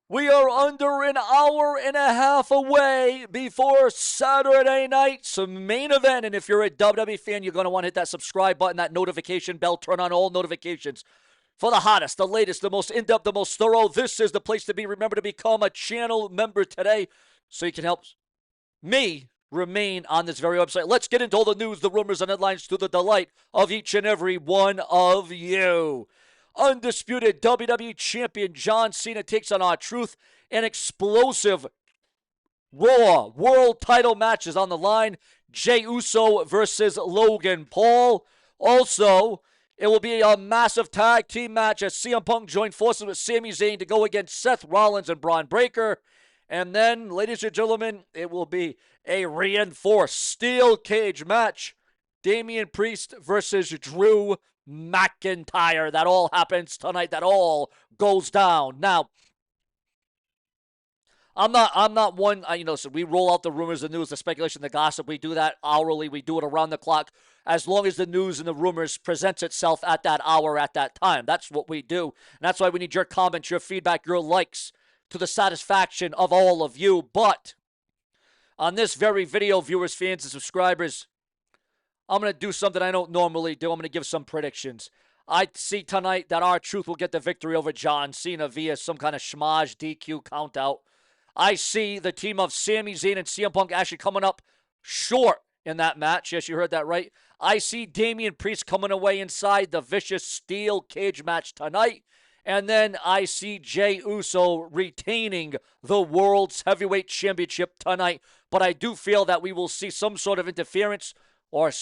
We are under an hour and a half away before Saturday night's main event. And if you're a WWE fan, you're going to want to hit that subscribe button, that notification bell, turn on all notifications for the hottest, the latest, the most in-depth, the most thorough. This is the place to be. Remember to become a channel member today so you can help me remain on this very website. Let's get into all the news, the rumors, and headlines to the delight of each and every one of you. Undisputed WWE Champion John Cena takes on R-Truth. An explosive Raw World title match is on the line. Jey Uso versus Logan Paul. Also, it will be a massive tag team match as CM Punk joined forces with Sami Zayn to go against Seth Rollins and Braun Breaker. And then, ladies and gentlemen, it will be a reinforced steel cage match. Damian Priest versus Drew McIntyre. That all happens tonight. That all goes down. Now, I'm not one, so we roll out the rumors, the news, the speculation, the gossip. We do that hourly. We do it around the clock as long as the news and the rumors presents itself at that hour, at that time. That's what we do. And that's why we need your comments, your feedback, your likes to the satisfaction of all of you. But on this very video, viewers, fans, and subscribers, I'm going to do something I don't normally do. I'm going to give some predictions. I see tonight that R-Truth will get the victory over John Cena via some kind of schmozz DQ countout. I see the team of Sami Zayn and CM Punk actually coming up short in that match. Yes, you heard that right. I see Damian Priest coming away inside the vicious steel cage match tonight. And then I see Jey Uso retaining the World's Heavyweight Championship tonight. But I do feel that we will see some sort of interference or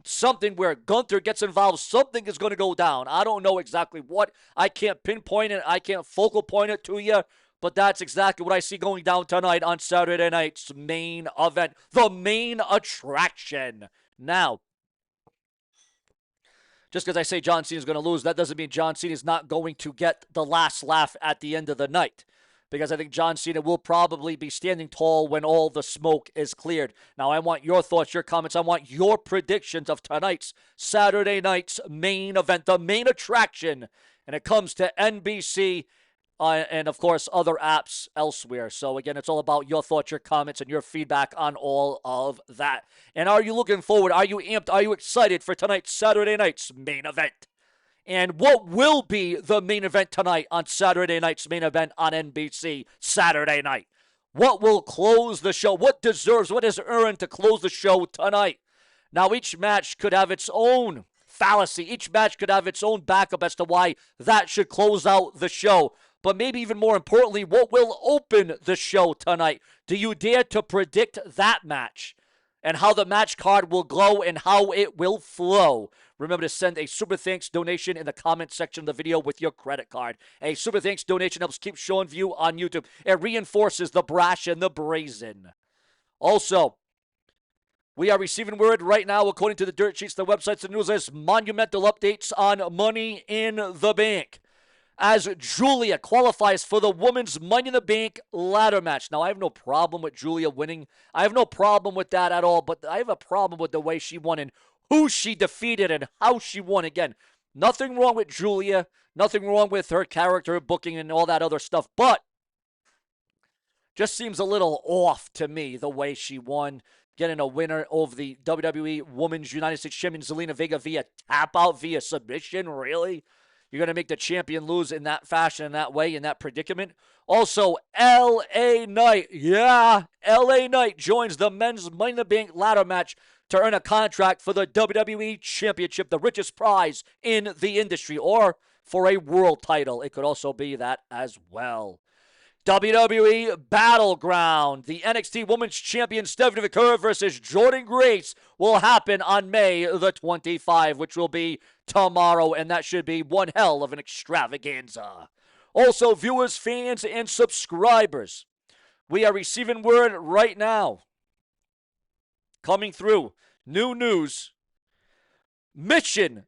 something where Gunther gets involved. Something is going to go down. I don't know exactly what. I can't pinpoint it. I can't focal point it to you. But that's exactly what I see going down tonight on Saturday night's main event. The main attraction. Now, just because I say John Cena is going to lose, that doesn't mean John Cena is not going to get the last laugh at the end of the night. Because I think John Cena will probably be standing tall when all the smoke is cleared. Now, I want your thoughts, your comments. I want your predictions of tonight's Saturday night's main event, the main attraction. And it comes to NBC and, of course, other apps elsewhere. So, again, it's all about your thoughts, your comments, and your feedback on all of that. And are you looking forward? Are you amped? Are you excited for tonight's Saturday night's main event? And what will be the main event tonight on Saturday night's main event on NBC Saturday night? What will close the show? What has earned to close the show tonight? Now, each match could have its own fallacy. Each match could have its own backup as to why that should close out the show. But maybe even more importantly, what will open the show tonight? Do you dare to predict that match and how the match card will glow and how it will flow? Remember to send a super thanks donation in the comment section of the video with your credit card. A super thanks donation helps keep Seanzviewent on YouTube. It reinforces the brash and the brazen. Also, we are receiving word right now, according to the dirt sheets, the websites, the newsletters, monumental updates on Money in the Bank, as Julia qualifies for the women's Money in the Bank ladder match. Now, I have no problem with Julia winning. I have no problem with that at all, but I have a problem with the way she won and who she defeated and how she won. Again, nothing wrong with Julia, nothing wrong with her character, booking, and all that other stuff, but just seems a little off to me the way she won, getting a winner over the WWE Women's United States Champion Zelina Vega via tap out, via submission. Really? You're going to make the champion lose in that fashion, in that way, in that predicament? Also, LA Knight. Yeah, LA Knight joins the men's Money in the Bank ladder match to earn a contract for the WWE Championship, the richest prize in the industry, or for a world title. It could also be that as well. WWE Battleground. The NXT Women's Champion Stephanie McCurry versus Jordynne Grace will happen on May the 25th, which will be tomorrow, and that should be one hell of an extravaganza. Also, viewers, fans, and subscribers, we are receiving word right now, coming through, new news. Mitchin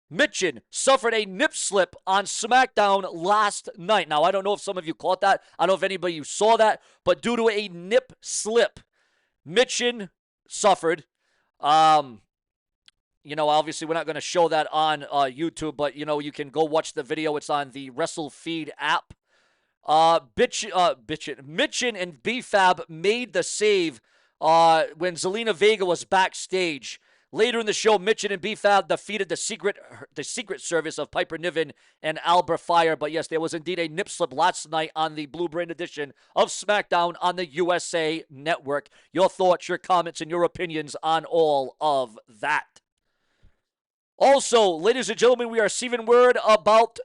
suffered a nip slip on SmackDown last night. Now, I don't know if some of you caught that. I don't know if anybody you saw that. But due to a nip slip, Mitchin suffered. Obviously, we're not going to show that on YouTube. But, you can go watch the video. It's on the WrestleFeed app. Mitchin and B-Fab made the save when Zelina Vega was backstage. Later in the show, Mitchin and B-Fab defeated the Secret Service of Piper Niven and Albert Fire. But yes, there was indeed a nip slip last night on the Blue Brand edition of SmackDown on the USA Network. Your thoughts, your comments, and your opinions on all of that. Also, ladies and gentlemen, we are receiving word about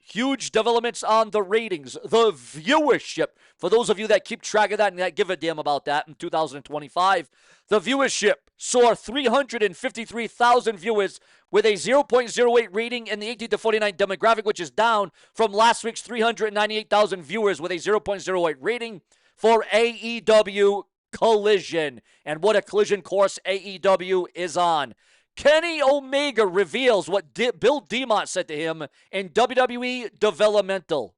huge developments on the ratings, the viewership. For those of you that keep track of that and that give a damn about that in 2025, the viewership saw 353,000 viewers with a 0.08 rating in the 18 to 49 demographic, which is down from last week's 398,000 viewers with a 0.08 rating for AEW Collision. And what a collision course AEW is on. Kenny Omega reveals what Bill DeMott said to him in WWE Developmental.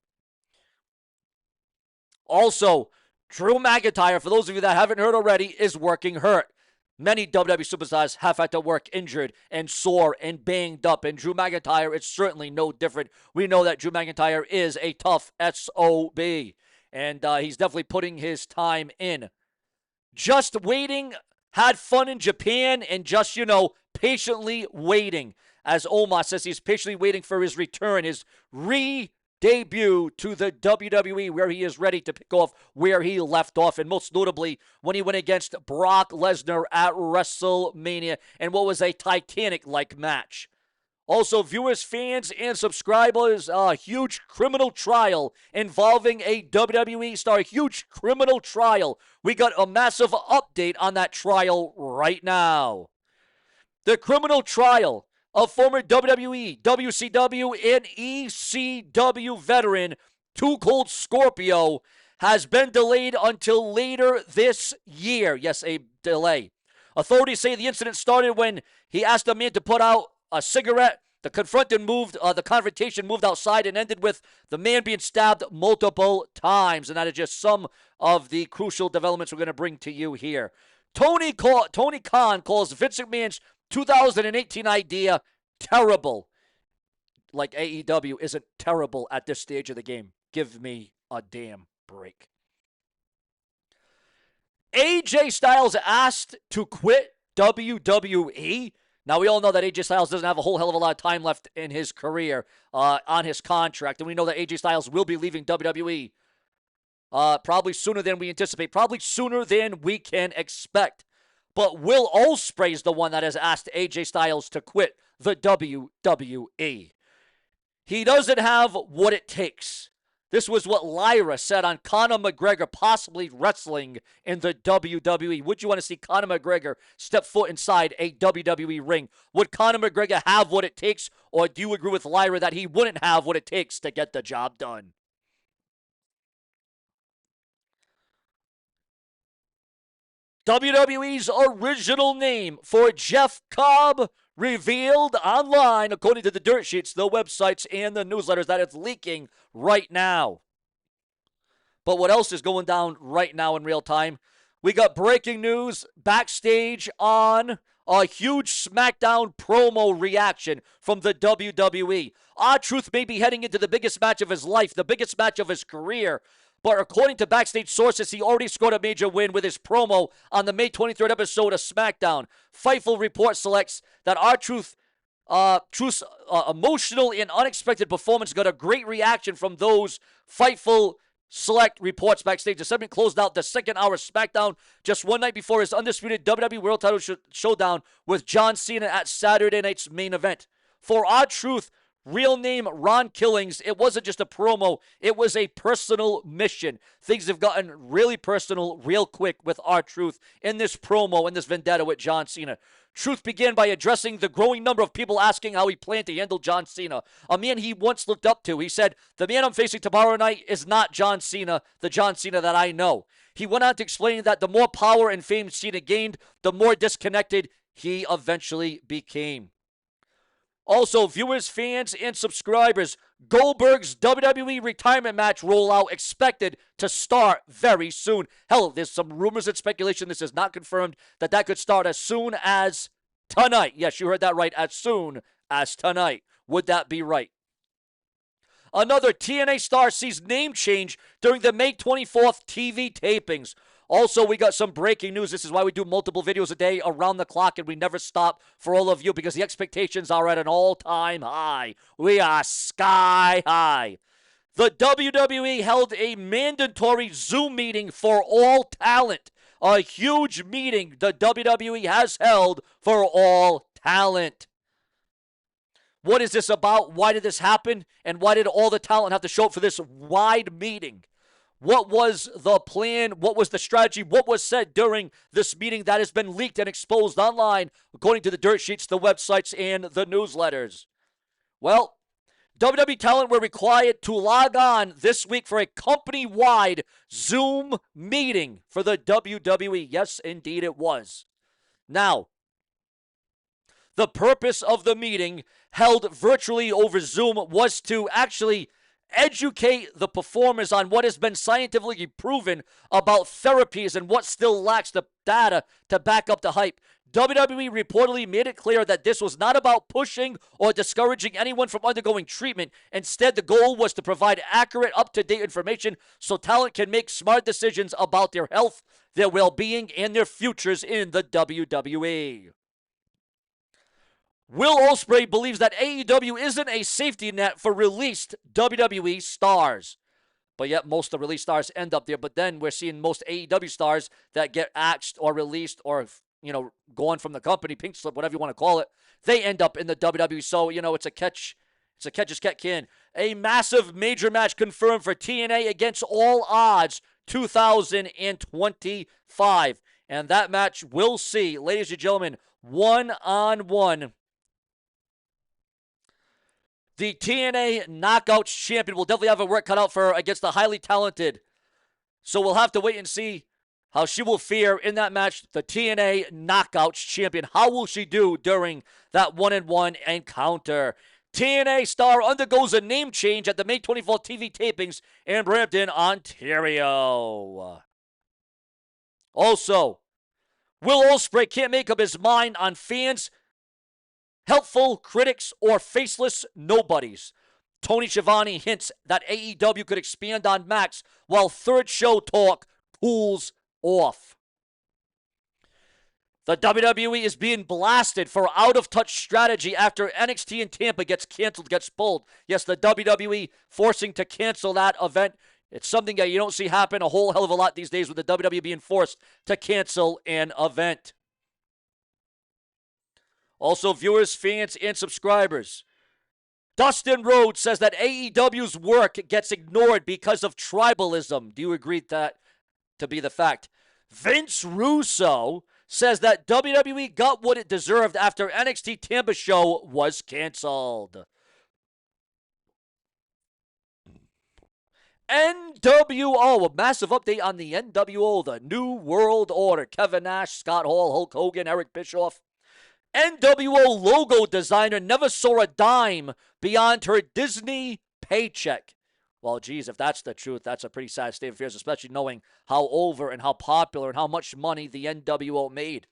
Also, Drew McIntyre, for those of you that haven't heard already, is working hurt. Many WWE superstars have had to work injured and sore and banged up, and Drew McIntyre is certainly no different. We know that Drew McIntyre is a tough SOB, and he's definitely putting his time in. Just waiting, had fun in Japan, and just, patiently waiting. As Omar says, he's patiently waiting for his return, his debut to the WWE, where he is ready to pick off where he left off, and most notably when he went against Brock Lesnar at WrestleMania, and what was a Titanic-like match. Also, viewers, fans, and subscribers, a huge criminal trial involving a WWE star. A huge criminal trial. We got a massive update on that trial right now. The criminal trial of former WWE, WCW, and ECW veteran Too Cold Scorpio has been delayed until later this year. Yes, a delay. Authorities say the incident started when he asked a man to put out a cigarette. The confrontation moved outside and ended with the man being stabbed multiple times. And that is just some of the crucial developments we're going to bring to you here. Tony Khan calls Vince McMahon's 2018 idea terrible. Like AEW isn't terrible at this stage of the game. Give me a damn break. AJ Styles asked to quit WWE. Now, we all know that AJ Styles doesn't have a whole hell of a lot of time left in his career on his contract. And we know that AJ Styles will be leaving WWE probably sooner than we anticipate, probably sooner than we can expect. But Will Ospreay is the one that has asked AJ Styles to quit the WWE. He doesn't have what it takes. This was what Lyra said on Conor McGregor possibly wrestling in the WWE. Would you want to see Conor McGregor step foot inside a WWE ring? Would Conor McGregor have what it takes, or do you agree with Lyra that he wouldn't have what it takes to get the job done? WWE's original name for Jeff Cobb revealed online, according to the dirt sheets, the websites, and the newsletters, that it's leaking right now. But what else is going down right now in real time? We got breaking news backstage on a huge SmackDown promo reaction from the WWE. R-Truth may be heading into the biggest match of his life, the biggest match of his career. But according to backstage sources, he already scored a major win with his promo on the May 23rd episode of SmackDown. Fightful Report selects that R-Truth's emotional and unexpected performance got a great reaction from those Fightful Select reports backstage. The segment closed out the second hour of SmackDown just one night before his undisputed WWE World Title Showdown with John Cena at Saturday night's main event. For R-Truth, real name Ron Killings, it wasn't just a promo, it was a personal mission. Things have gotten really personal real quick with R-Truth in this promo, in this vendetta with John Cena. Truth began by addressing the growing number of people asking how he planned to handle John Cena, a man he once looked up to. He said, "The man I'm facing tomorrow night is not John Cena, the John Cena that I know." He went on to explain that the more power and fame Cena gained, the more disconnected he eventually became. Also, viewers, fans, and subscribers, Goldberg's WWE retirement match rollout expected to start very soon. Hell, there's some rumors and speculation, this is not confirmed, that could start as soon as tonight. Yes, you heard that right, as soon as tonight. Would that be right? Another TNA star sees name change during the May 24th TV tapings. Also, we got some breaking news. This is why we do multiple videos a day around the clock, and we never stop for all of you because the expectations are at an all-time high. We are sky high. The WWE held a mandatory Zoom meeting for all talent. A huge meeting the WWE has held for all talent. What is this about? Why did this happen? And why did all the talent have to show up for this wide meeting? What was the plan? What was the strategy? What was said during this meeting that has been leaked and exposed online, according to the dirt sheets, the websites, and the newsletters? Well, WWE talent were required to log on this week for a company-wide Zoom meeting for the WWE. Yes, indeed it was. Now, the purpose of the meeting held virtually over Zoom was to actually educate the performers on what has been scientifically proven about therapies and what still lacks the data to back up the hype. WWE reportedly made it clear that this was not about pushing or discouraging anyone from undergoing treatment. Instead, the goal was to provide accurate, up-to-date information so talent can make smart decisions about their health, their well-being, and their futures in the WWE. Will Ospreay believes that AEW isn't a safety net for released WWE stars. But yet most of the released stars end up there. But then we're seeing most AEW stars that get axed or released or, gone from the company, pink slip, whatever you want to call it, they end up in the WWE. So, it's a catch. It's a catch as catch can. A massive major match confirmed for TNA Against All Odds 2025. And that match will see, ladies and gentlemen, one-on-one. The TNA Knockouts champion will definitely have a work cut out for her against the highly talented. So we'll have to wait and see how she will fare in that match. The TNA Knockouts champion. How will she do during that one-on-one encounter? TNA star undergoes a name change at the May 24th TV tapings in Brampton, Ontario. Also, Will Ospreay can't make up his mind on fans, helpful critics, or faceless nobodies. Tony Schiavone hints that AEW could expand on Max while third show talk cools off. The WWE is being blasted for out-of-touch strategy after NXT in Tampa gets canceled, gets pulled. Yes, the WWE forcing to cancel that event. It's something that you don't see happen a whole hell of a lot these days with the WWE being forced to cancel an event. Also, viewers, fans, and subscribers. Dustin Rhodes says that AEW's work gets ignored because of tribalism. Do you agree that to be the fact? Vince Russo says that WWE got what it deserved after NXT Tampa show was canceled. NWO, a massive update on the NWO, the New World Order. Kevin Nash, Scott Hall, Hulk Hogan, Eric Bischoff. NWO logo designer never saw a dime beyond her Disney paycheck. Well, geez, if that's the truth, that's a pretty sad state of affairs, especially knowing how over and how popular and how much money the NWO made.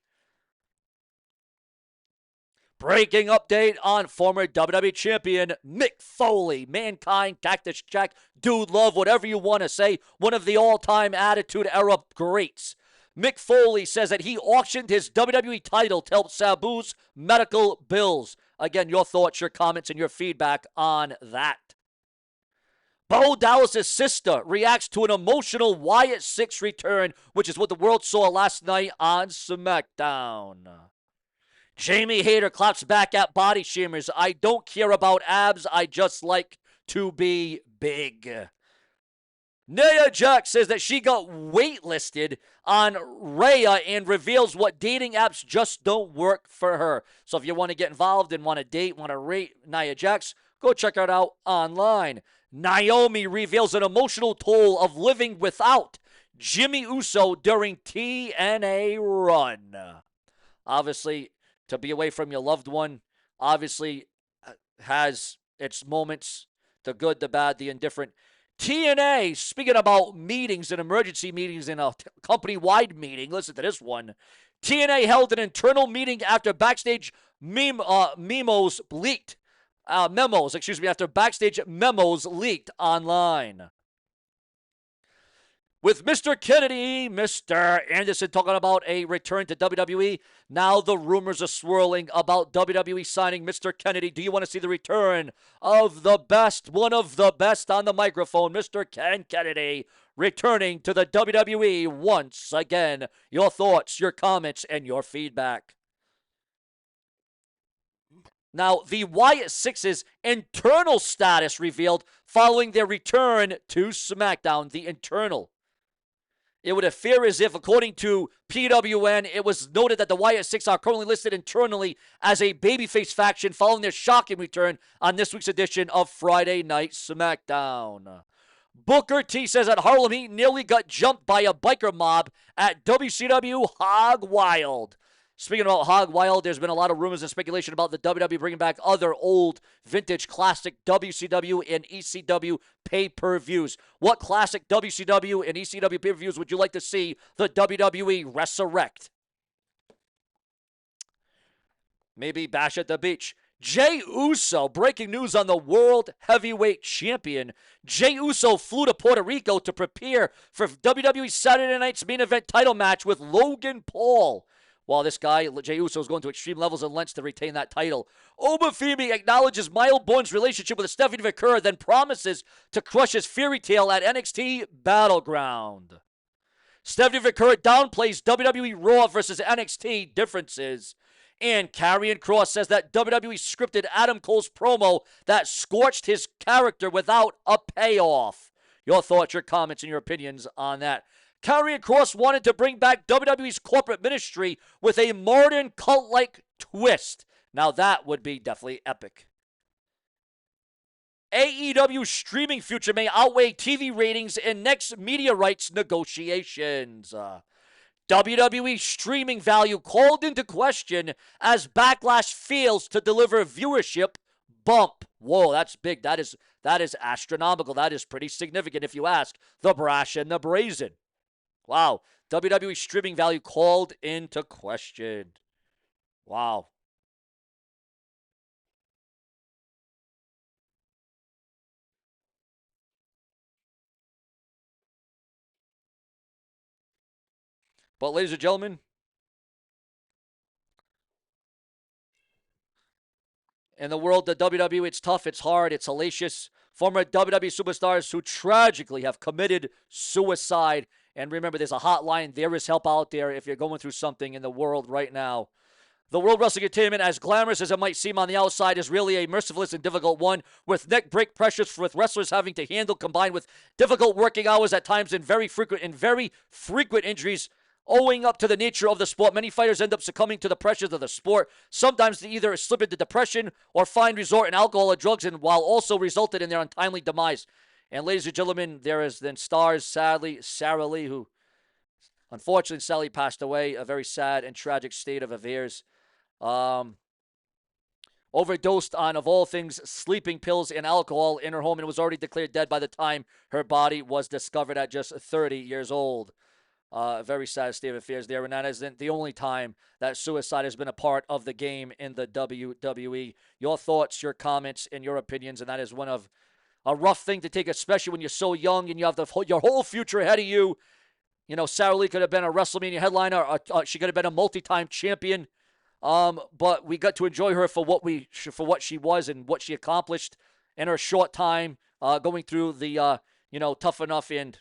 Breaking update on former WWE champion Mick Foley. Mankind, Cactus Jack, Dude Love, whatever you want to say. One of the all-time Attitude Era greats. Mick Foley says that he auctioned his WWE title to help Sabu's medical bills. Again, your thoughts, your comments, and your feedback on that. Bo Dallas' sister reacts to an emotional Wyatt Six return, which is what the world saw last night on SmackDown. Jamie Hayter claps back at body shamers. I don't care about abs, I just like to be big. Nia Jax says that she got waitlisted on Rhea and reveals what dating apps just don't work for her. So if you want to get involved and want to date, want to rate Nia Jax, go check her out online. Naomi reveals an emotional toll of living without Jimmy Uso during TNA run. Obviously, to be away from your loved one, obviously has its moments, the good, the bad, the indifferent. TNA, speaking about meetings and emergency meetings in a company-wide meeting, listen to this one. TNA held an internal meeting after backstage memos leaked. after backstage memos leaked online. With Mr. Kennedy, Mr. Anderson talking about a return to WWE. Now the rumors are swirling about WWE signing Mr. Kennedy. Do you want to see the return of the best, one of the best on the microphone, Mr. Ken Kennedy, returning to the WWE once again? Your thoughts, your comments, and your feedback. Now, the Wyatt Six's internal status revealed following their return to SmackDown. The internal. It would appear as if, according to PWN, it was noted that the Wyatt Six are currently listed internally as a babyface faction following their shocking return on this week's edition of Friday Night SmackDown. Booker T says that Harlem Heat nearly got jumped by a biker mob at WCW Hog Wild. Speaking about Hog Wild, there's been a lot of rumors and speculation about the WWE bringing back other old, vintage, classic WCW and ECW pay-per-views. What classic WCW and ECW pay-per-views would you like to see the WWE resurrect? Maybe Bash at the Beach. Jey Uso, breaking news on the World Heavyweight Champion. Jey Uso flew to Puerto Rico to prepare for WWE Saturday Night's main event title match with Logan Paul. While this guy, Jey Uso, is going to extreme levels of lengths to retain that title. Obafemi acknowledges Miles Bourne's relationship with Stephanie McCurry, then promises to crush his fairy tale at NXT Battleground. Stephanie McCurry downplays WWE RAW versus NXT differences. And Karrion Kross says that WWE scripted Adam Cole's promo that scorched his character without a payoff. Your thoughts, your comments, and your opinions on that. Karrion Kross wanted to bring back WWE's corporate ministry with a modern cult-like twist. Now that would be definitely epic. AEW streaming future may outweigh TV ratings in next media rights negotiations. WWE streaming value called into question as Backlash fails to deliver viewership bump. Whoa, that's big. That is astronomical. That is pretty significant if you ask the brash and the brazen. Wow. WWE streaming value called into question. Wow. But ladies and gentlemen, in the world of WWE, it's tough, it's hard, it's hellacious. Former WWE superstars who tragically have committed suicide. And remember, there's a hotline. There is help out there if you're going through something in the world right now. The World Wrestling Entertainment, as glamorous as it might seem on the outside, is really a merciless and difficult one, with neck break pressures with wrestlers having to handle, combined with difficult working hours at times and very frequent injuries. Owing up to the nature of the sport, many fighters end up succumbing to the pressures of the sport. Sometimes they either slip into depression or find resort in alcohol or drugs, and while also resulted in their untimely demise. And ladies and gentlemen, there is then stars, sadly, Sarah Lee, who unfortunately sadly passed away. A very sad and tragic state of affairs. Overdosed on, of all things, sleeping pills and alcohol in her home, and was already declared dead by the time her body was discovered at just 30 years old. A very sad state of affairs there, and that isn't the only time that suicide has been a part of the game in the WWE. Your thoughts, your comments, and your opinions, and that is one of a rough thing to take, especially when you're so young and you have your whole future ahead of you. You know, Sarah Lee could have been a WrestleMania headliner. She could have been a multi-time champion. But we got to enjoy her for what she was and what she accomplished in her short time going through the tough enough and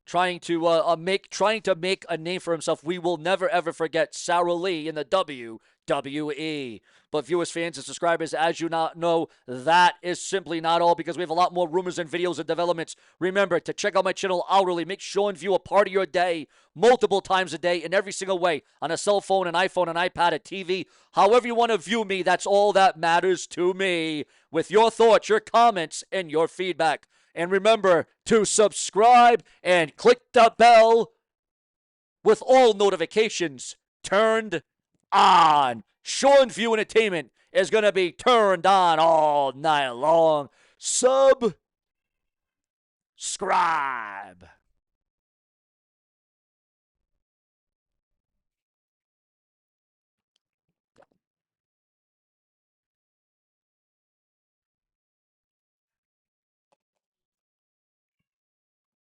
trying to make a name for himself. We will never ever forget Sarah Lee in the WWE. But viewers, fans, and subscribers, as you not know, that is simply not all, because we have a lot more rumors and videos and developments. Remember to check out my channel hourly. Make Seanzview a part of your day, multiple times a day, in every single way, on a cell phone, an iPhone, an iPad, a TV. However you want to view me, that's all that matters to me. With your thoughts, your comments, and your feedback. And remember to subscribe and click the bell with all notifications turned on. Seanzviewent Entertainment is going to be turned on all night long. Subscribe.